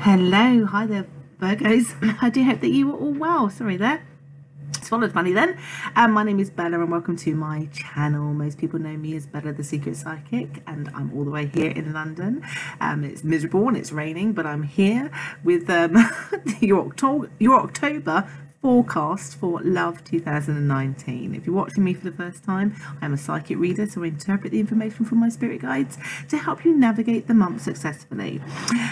Hello, hi there, Virgos. I do hope that you are all well. Sorry there. Swallowed funny then. My name is Bella and welcome to my channel. Most people know me as Bella the Secret Psychic, and I'm all the way here in London. It's miserable and it's raining, but I'm here with your October forecast for Love 2019. If you're watching me for the first time, I'm a psychic reader, so I interpret the information from my spirit guides to help you navigate the month successfully.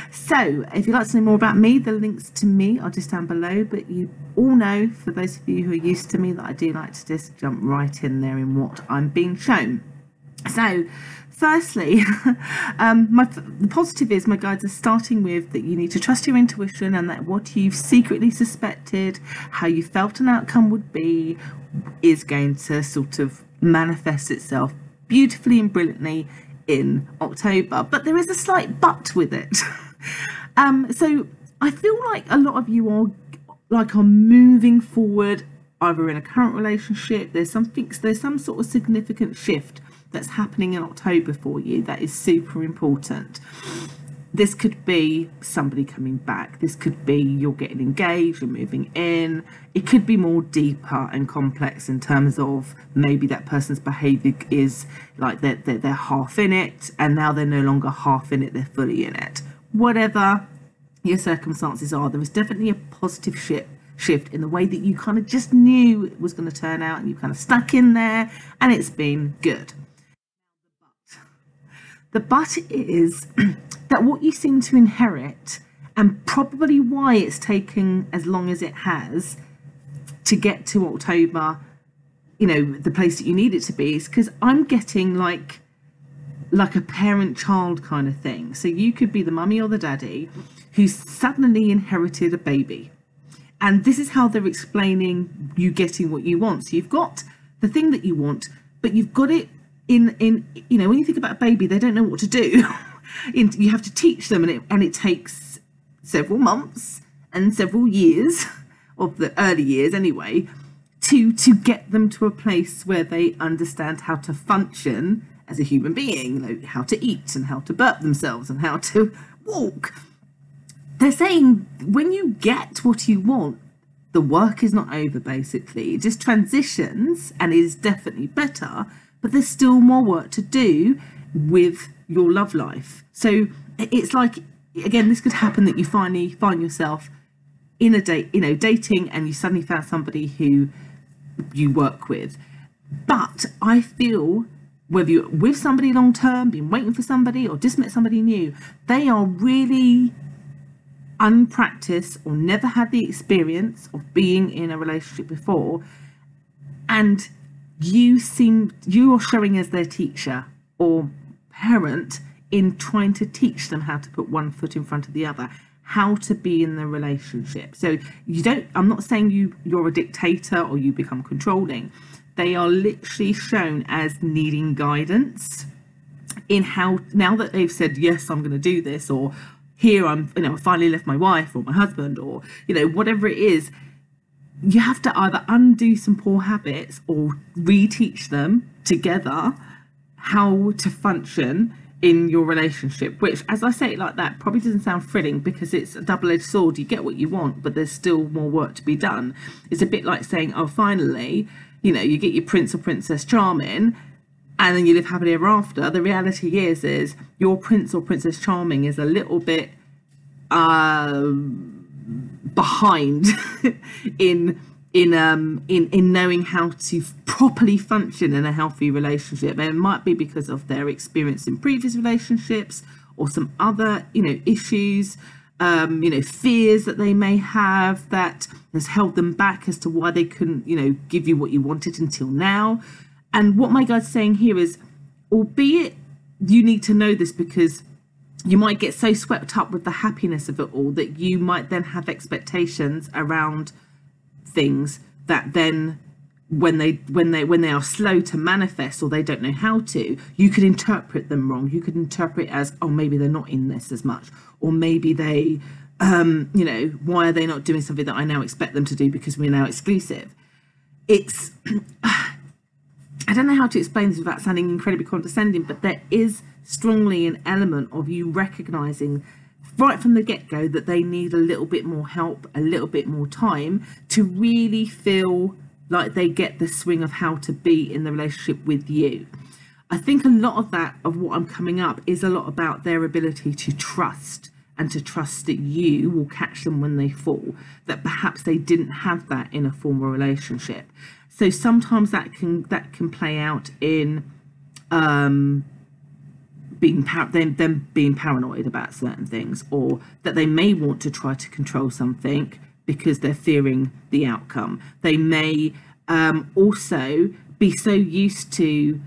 So if you'd like to know more about me, the links to me are just down below, but you all know, for those of you who are used to me, that I do like to just jump right in there in what I'm being shown. So firstly, the positive is my guides are starting with that you need to trust your intuition, and that what you've secretly suspected, how you felt an outcome would be, is going to sort of manifest itself beautifully and brilliantly in October. But there is a slight but with it. So I feel like a lot of you are moving forward, either in a current relationship. There's some sort of significant shift that's happening in October for you that is super important. This could be somebody coming back. This could be you're getting engaged, you're moving in. It could be more deeper and complex in terms of maybe that person's behavior is like they're half in it, and now they're no longer half in it, they're fully in it. Whatever your circumstances are, there is definitely a positive shift in the way that you kind of just knew it was going to turn out, and you kind of stuck in there, and it's been good. The but is that what you seem to inherit, and probably why it's taken as long as it has to get to October, you know, the place that you need it to be, is because I'm getting like a parent-child kind of thing. So you could be the mummy or the daddy who's suddenly inherited a baby. And this is how they're explaining you getting what you want. So you've got the thing that you want, but you've got it in you know, when you think about a baby, they don't know what to do. You have to teach them, and it takes several months and several years, of the early years anyway, to get them to a place where they understand how to function as a human being, you know, how to eat and how to burp themselves and how to walk. They're saying when you get what you want, the work is not over, basically. It just transitions and is definitely better, but there's still more work to do with your love life. So it's like, again, this could happen that you finally find yourself in a date, you know, dating, and you suddenly found somebody who you work with. But I feel whether you're with somebody long term, been waiting for somebody, or just met somebody new, they are really unpracticed or never had the experience of being in a relationship before, and you are showing as their teacher or parent in trying to teach them how to put one foot in front of the other, how to be in the relationship. So I'm not saying you're a dictator or you become controlling. They are literally shown as needing guidance in how, now that they've said, yes, I'm going to do this, or here I finally left my wife or my husband, or, you know, whatever it is, you have to either undo some poor habits or reteach them together how to function in your relationship, which, as I say it like that, probably doesn't sound thrilling, because it's a double-edged sword. You get what you want, but there's still more work to be done. It's a bit like saying, oh, finally, you know, you get your prince or princess charming, and then you live happily ever after. The reality is your prince or princess charming is a little bit behind in knowing how to properly function in a healthy relationship. And it might be because of their experience in previous relationships, or some other, you know, issues, you know, fears that they may have that has held them back as to why they couldn't, you know, give you what you wanted until now. And what my guide's saying here is, albeit you need to know this, because you might get so swept up with the happiness of it all that you might then have expectations around things that then when they are slow to manifest, or they don't know how to, you could interpret them wrong. You could interpret it as, oh, maybe they're not in this as much, or maybe they you know, why are they not doing something that I now expect them to do because we're now exclusive? It's I don't know how to explain this without sounding incredibly condescending, but there is strongly an element of you recognizing right from the get-go that they need a little bit more help, a little bit more time to really feel like they get the swing of how to be in the relationship with you. I think a lot of that, of what I'm coming up, is a lot about their ability to trust, and to trust that you will catch them when they fall, that perhaps they didn't have that in a former relationship. So sometimes that can play out in them being paranoid about certain things, or that they may want to try to control something because they're fearing the outcome. They may also be so used to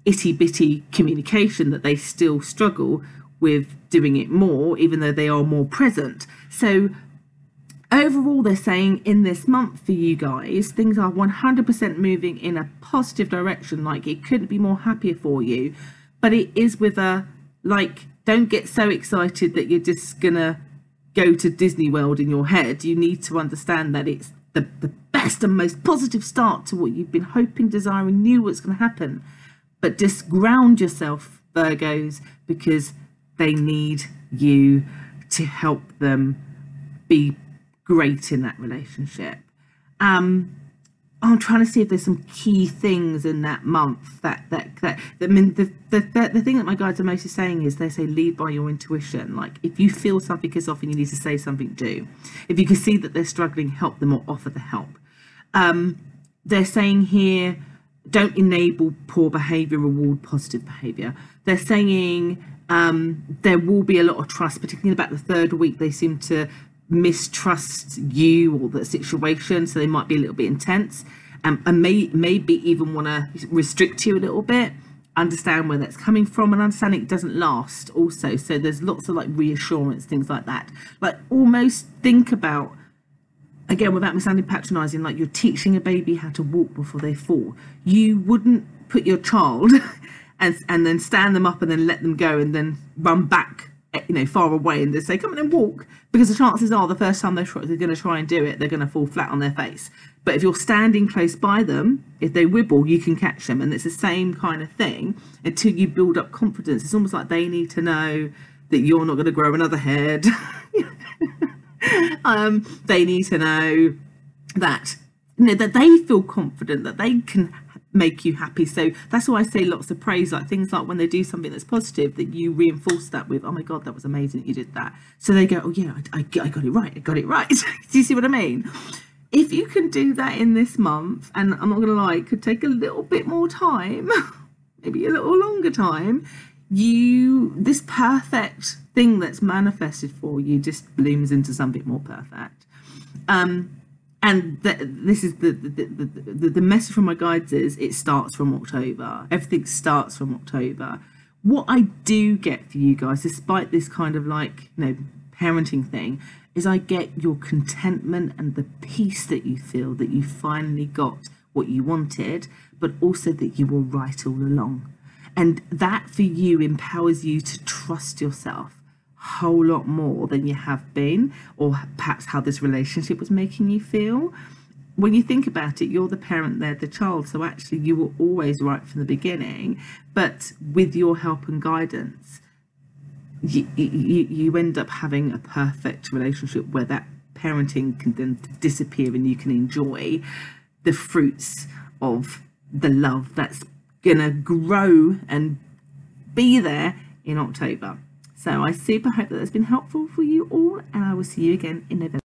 itty-bitty communication that they still struggle with doing it more, even though they are more present. So overall, they're saying in this month for you guys, things are 100% moving in a positive direction. Like, it couldn't be more happier for you, but it is with a, like, don't get so excited that you're just gonna go to Disney World in your head. You need to understand that it's the best and most positive start to what you've been hoping, desiring, knew what's going to happen. But just ground yourself, Virgos, because they need you to help them be great in that relationship. I'm trying to see if there's some key things in that month that I mean, the thing that my guides are mostly saying is, they say lead by your intuition. Like, if you feel something is off and you need to say something, do. If you can see that they're struggling, help them or offer the help. They're saying here, don't enable poor behavior, reward positive behavior. They're saying there will be a lot of trust, particularly about the third week. They seem to mistrust you or the situation, so they might be a little bit intense, and maybe even want to restrict you a little bit. Understand where that's coming from, and understand it doesn't last also. So there's lots of like reassurance, things like that. Like, almost think about, again, without me sounding patronizing, like you're teaching a baby how to walk before they fall. You wouldn't put your child and then stand them up and then let them go and then run back, you know, far away and just say, come on and walk, because the chances are the first time they're going to try and do it, they're going to fall flat on their face. But if you're standing close by them, if they wibble, you can catch them. And it's the same kind of thing until you build up confidence. It's almost like they need to know that you're not going to grow another head. They need to know that, you know, that they feel confident, that they can make you happy. So that's why I say lots of praise, like things like when they do something that's positive, that you reinforce that with, oh my God, that was amazing that you did that. So they go, oh yeah, I got it right. I got it right. Do you see what I mean? If you can do that in this month, and I'm not gonna lie, it could take a little bit more time, maybe a little longer time, this perfect thing that's manifested for you just blooms into something more perfect. And this is the message from my guides is, it starts from October. Everything starts from October. What I do get for you guys, despite this kind of like, you know, parenting thing, is I get your contentment and the peace that you feel that you finally got what you wanted, but also that you were right all along. And that for you empowers you to trust yourself a whole lot more than you have been, or perhaps how this relationship was making you feel. When you think about it, you're the parent, they're the child, so actually you were always right from the beginning. But with your help and guidance, you end up having a perfect relationship where that parenting can then disappear and you can enjoy the fruits of the love that's gonna grow and be there in October. So I super hope that that's been helpful for you all, and I will see you again in November.